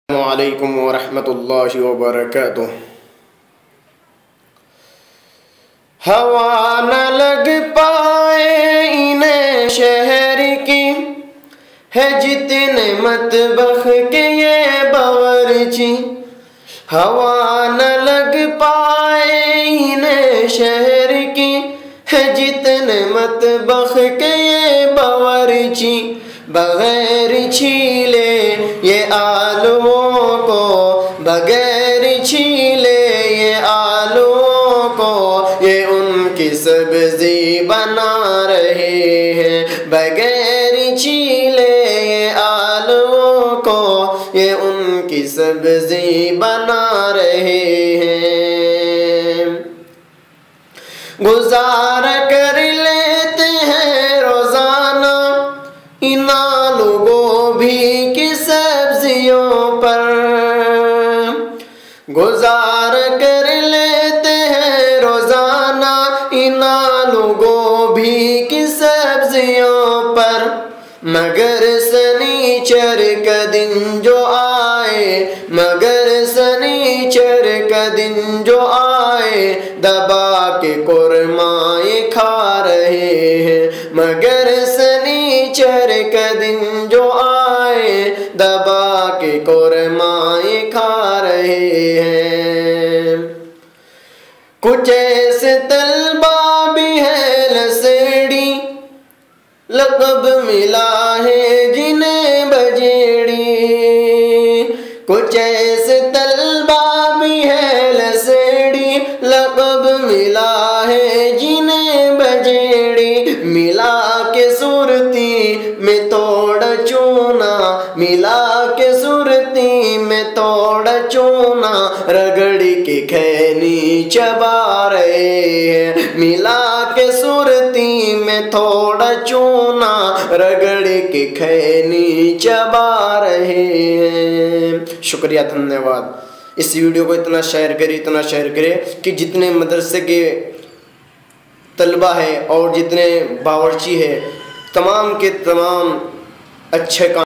अस्सलामुअलैकुम वरहमतुल्लाहि वबरकातुह। हवा न लग पाए इन्हें शहर की, है जितने मतबख के ये बावर्ची। हवा न लग पाए इन्हें शहर की, है जितने मतबख के ये बावर्ची। बगैर छीले ये आलुओं को, बगैर छीले ये आलुओं को, ये उनकी सब्जी बना रहे हैं। बगैर छीले ये आलुओं को, ये उनकी सब्जी बना रहे हैं। गुजारा कर लेते हैं रोजाना इन आलू गोभी की सब्जियों पर। गुजारा कर लेते हैं रोजाना इन आलू गोभी की सब्जियों पर। मगर शनिचर का दिन जो आए, मगर शनिचर का दिन जो आए, दबा के कुरमाए खा रहे हैं। मगर शनिचर का दिन जो आए, दबा के कुरमाए खा रहे हैं। कुछ ऐसे तलबा भी है लसेड़ी, लक़ब मिला है जिन्हें बजेड़ी। कुछ ऐसे तलबा भी है लसेड़ी, लक़ब मिला है जिन्हें बजेड़ी। मिला के सुरती में तोड़ चूना, मिला के सुरती में तोड़ चूना, रगड़ी के खैनी चबा रहे हैं। मिला के सुरती में थोड़ा चूना, रगड़ी के खैनी चबा रहे हैं। शुक्रिया, धन्यवाद। इस वीडियो को इतना शेयर करें, इतना शेयर करें कि जितने मदरसे के तलबा है और जितने बावर्ची है, तमाम के तमाम अच्छे काम